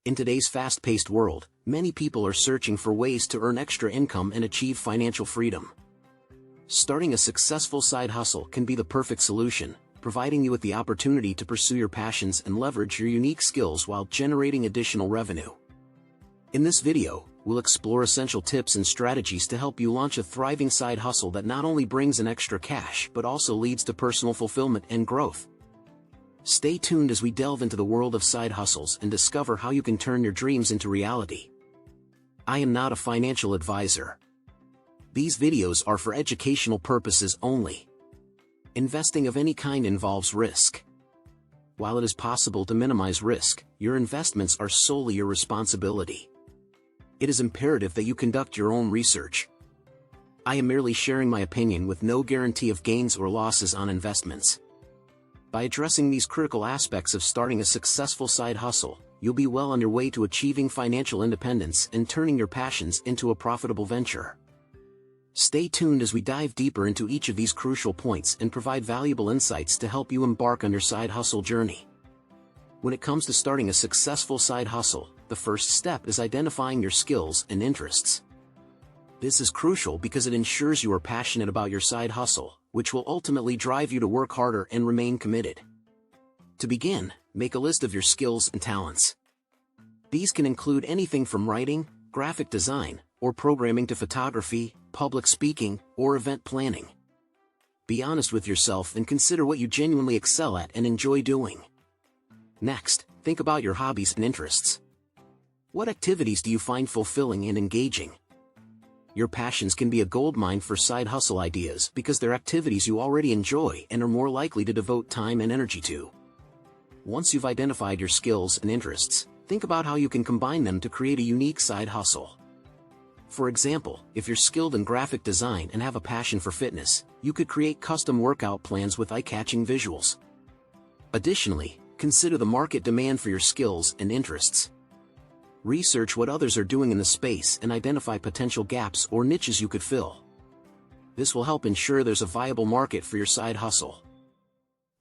In today's fast-paced world, many people are searching for ways to earn extra income and achieve financial freedom. Starting a successful side hustle can be the perfect solution, providing you with the opportunity to pursue your passions and leverage your unique skills while generating additional revenue. In this video, we'll explore essential tips and strategies to help you launch a thriving side hustle that not only brings in extra cash but also leads to personal fulfillment and growth. Stay tuned as we delve into the world of side hustles and discover how you can turn your dreams into reality. I am not a financial advisor. These videos are for educational purposes only. Investing of any kind involves risk. While it is possible to minimize risk, your investments are solely your responsibility. It is imperative that you conduct your own research. I am merely sharing my opinion with no guarantee of gains or losses on investments. By addressing these critical aspects of starting a successful side hustle, you'll be well on your way to achieving financial independence and turning your passions into a profitable venture. Stay tuned as we dive deeper into each of these crucial points and provide valuable insights to help you embark on your side hustle journey. When it comes to starting a successful side hustle, the first step is identifying your skills and interests. This is crucial because it ensures you are passionate about your side hustle, which will ultimately drive you to work harder and remain committed. To begin, make a list of your skills and talents. These can include anything from writing, graphic design, or programming to photography, public speaking, or event planning. Be honest with yourself and consider what you genuinely excel at and enjoy doing. Next, think about your hobbies and interests. What activities do you find fulfilling and engaging? Your passions can be a goldmine for side hustle ideas because they're activities you already enjoy and are more likely to devote time and energy to. Once you've identified your skills and interests, think about how you can combine them to create a unique side hustle. For example, if you're skilled in graphic design and have a passion for fitness, you could create custom workout plans with eye-catching visuals. Additionally, consider the market demand for your skills and interests. Research what others are doing in the space and identify potential gaps or niches you could fill. This will help ensure there's a viable market for your side hustle.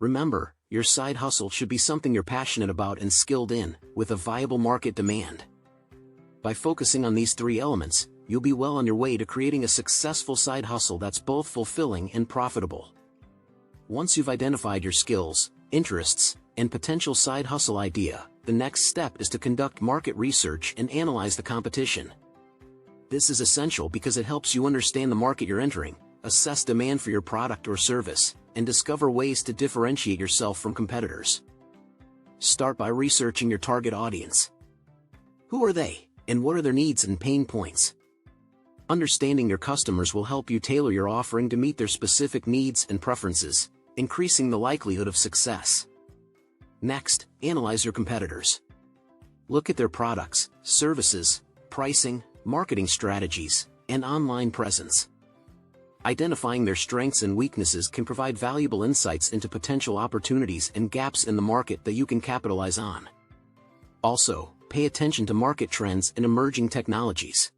Remember, your side hustle should be something you're passionate about and skilled in, with a viable market demand. By focusing on these three elements, you'll be well on your way to creating a successful side hustle that's both fulfilling and profitable. Once you've identified your skills, interests, and potential side hustle idea, the next step is to conduct market research and analyze the competition. This is essential because it helps you understand the market you're entering, assess demand for your product or service, and discover ways to differentiate yourself from competitors. Start by researching your target audience. Who are they, and what are their needs and pain points? Understanding your customers will help you tailor your offering to meet their specific needs and preferences, increasing the likelihood of success. Next, analyze your competitors. Look at their products, services, pricing, marketing strategies, and online presence. Identifying their strengths and weaknesses can provide valuable insights into potential opportunities and gaps in the market that you can capitalize on. Also, pay attention to market trends and emerging technologies.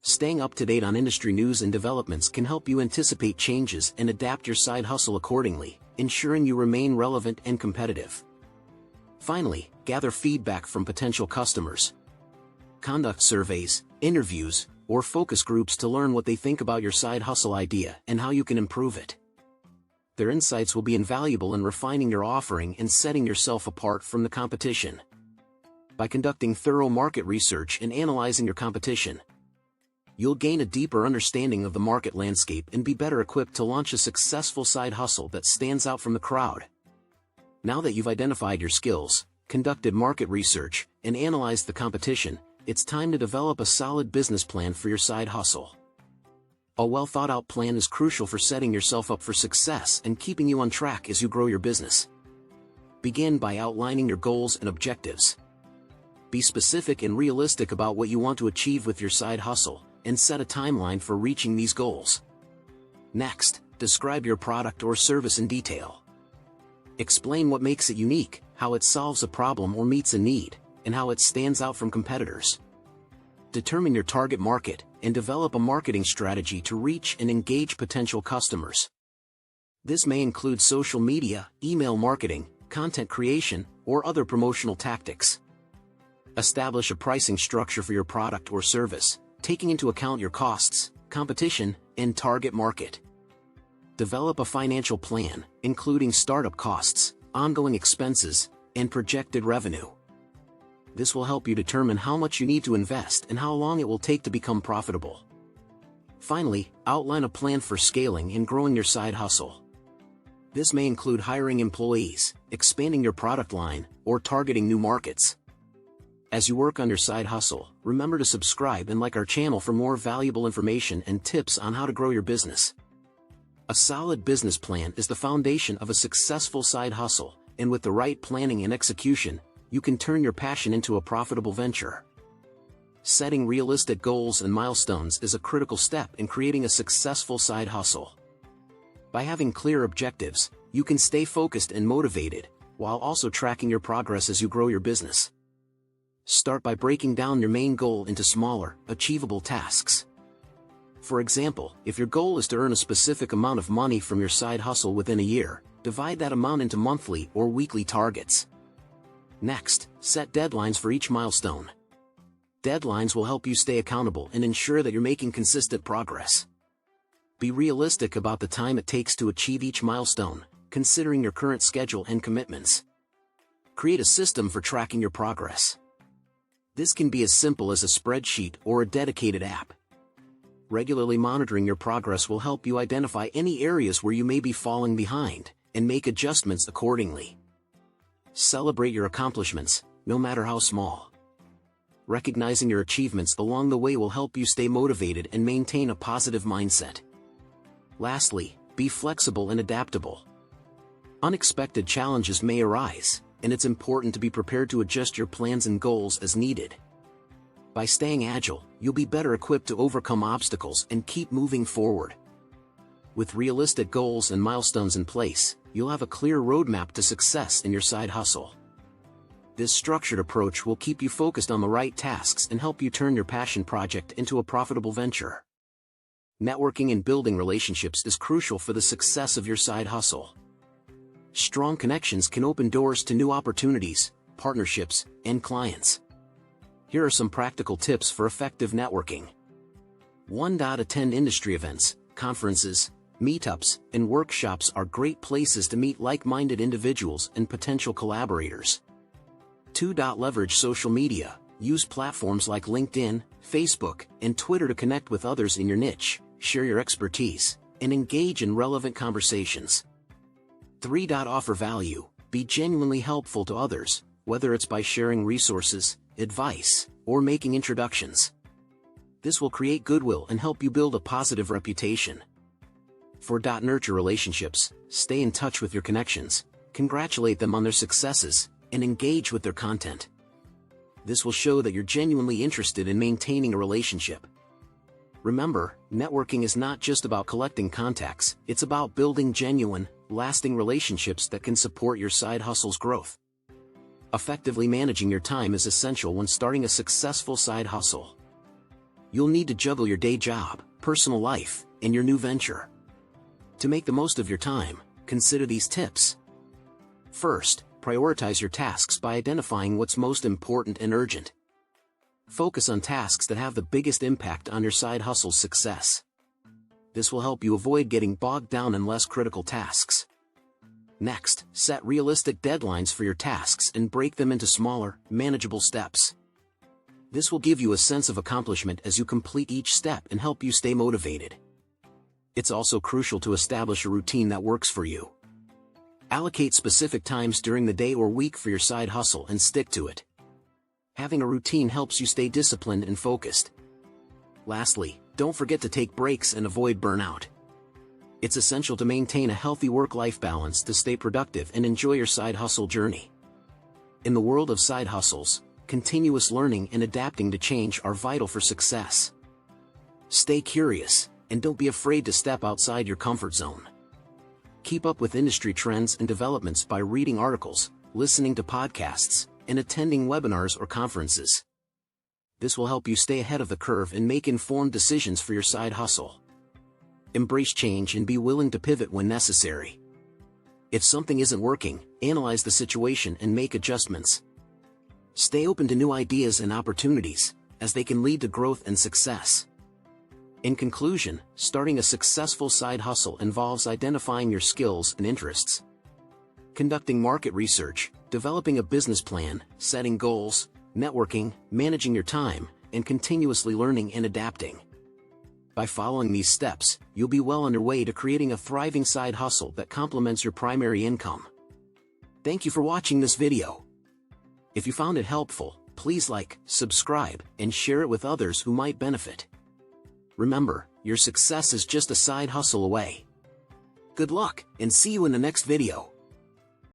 Staying up to date on industry news and developments can help you anticipate changes and adapt your side hustle accordingly, ensuring you remain relevant and competitive. Finally, gather feedback from potential customers. Conduct surveys, interviews, or focus groups to learn what they think about your side hustle idea and how you can improve it. Their insights will be invaluable in refining your offering and setting yourself apart from the competition. By conducting thorough market research and analyzing your competition, you'll gain a deeper understanding of the market landscape and be better equipped to launch a successful side hustle that stands out from the crowd. Now that you've identified your skills, conducted market research, and analyzed the competition, it's time to develop a solid business plan for your side hustle. A well-thought-out plan is crucial for setting yourself up for success and keeping you on track as you grow your business. Begin by outlining your goals and objectives. Be specific and realistic about what you want to achieve with your side hustle, and set a timeline for reaching these goals. Next, describe your product or service in detail. Explain what makes it unique, how it solves a problem or meets a need, and how it stands out from competitors. Determine your target market, and develop a marketing strategy to reach and engage potential customers. This may include social media, email marketing, content creation, or other promotional tactics. Establish a pricing structure for your product or service, taking into account your costs, competition, and target market. Develop a financial plan, including startup costs, ongoing expenses, and projected revenue. This will help you determine how much you need to invest and how long it will take to become profitable. Finally, outline a plan for scaling and growing your side hustle. This may include hiring employees, expanding your product line, or targeting new markets. As you work on your side hustle, remember to subscribe and like our channel for more valuable information and tips on how to grow your business. A solid business plan is the foundation of a successful side hustle, and with the right planning and execution, you can turn your passion into a profitable venture. Setting realistic goals and milestones is a critical step in creating a successful side hustle. By having clear objectives, you can stay focused and motivated, while also tracking your progress as you grow your business. Start by breaking down your main goal into smaller, achievable tasks. For example, if your goal is to earn a specific amount of money from your side hustle within a year, divide that amount into monthly or weekly targets. Next, set deadlines for each milestone. Deadlines will help you stay accountable and ensure that you're making consistent progress. Be realistic about the time it takes to achieve each milestone, considering your current schedule and commitments. Create a system for tracking your progress. This can be as simple as a spreadsheet or a dedicated app. Regularly monitoring your progress will help you identify any areas where you may be falling behind, and make adjustments accordingly. Celebrate your accomplishments, no matter how small. Recognizing your achievements along the way will help you stay motivated and maintain a positive mindset. Lastly, be flexible and adaptable. Unexpected challenges may arise, and it's important to be prepared to adjust your plans and goals as needed. By staying agile, you'll be better equipped to overcome obstacles and keep moving forward. With realistic goals and milestones in place, you'll have a clear roadmap to success in your side hustle. This structured approach will keep you focused on the right tasks and help you turn your passion project into a profitable venture. Networking and building relationships is crucial for the success of your side hustle. Strong connections can open doors to new opportunities, partnerships, and clients. Here are some practical tips for effective networking. 1. Attend industry events, conferences, meetups, and workshops are great places to meet like-minded individuals and potential collaborators. 2. Leverage social media. Use platforms like LinkedIn, Facebook, and Twitter to connect with others in your niche, share your expertise, and engage in relevant conversations. 3. Offer value. Be genuinely helpful to others, whether it's by sharing resources, advice, or making introductions. This will create goodwill and help you build a positive reputation. 4. Nurture relationships. Stay in touch with your connections, congratulate them on their successes, and engage with their content. This will show that you're genuinely interested in maintaining a relationship. Remember, networking is not just about collecting contacts, it's about building genuine, lasting relationships that can support your side hustle's growth. Effectively managing your time is essential when starting a successful side hustle. You'll need to juggle your day job, personal life, and your new venture. To make the most of your time, consider these tips. First, prioritize your tasks by identifying what's most important and urgent. Focus on tasks that have the biggest impact on your side hustle's success. This will help you avoid getting bogged down in less critical tasks. Next, set realistic deadlines for your tasks and break them into smaller, manageable steps. This will give you a sense of accomplishment as you complete each step and help you stay motivated. It's also crucial to establish a routine that works for you. Allocate specific times during the day or week for your side hustle and stick to it. Having a routine helps you stay disciplined and focused. Lastly, don't forget to take breaks and avoid burnout. It's essential to maintain a healthy work-life balance to stay productive and enjoy your side hustle journey. In the world of side hustles, continuous learning and adapting to change are vital for success. Stay curious, and don't be afraid to step outside your comfort zone. Keep up with industry trends and developments by reading articles, listening to podcasts, and attending webinars or conferences. This will help you stay ahead of the curve and make informed decisions for your side hustle. Embrace change and be willing to pivot when necessary. If something isn't working, analyze the situation and make adjustments. Stay open to new ideas and opportunities, as they can lead to growth and success. In conclusion, starting a successful side hustle involves identifying your skills and interests, conducting market research, developing a business plan, setting goals, networking, managing your time, and continuously learning and adapting. By following these steps, you'll be well underway to creating a thriving side hustle that complements your primary income. Thank you for watching this video. If you found it helpful, please like, subscribe, and share it with others who might benefit. Remember, your success is just a side hustle away. Good luck, and see you in the next video.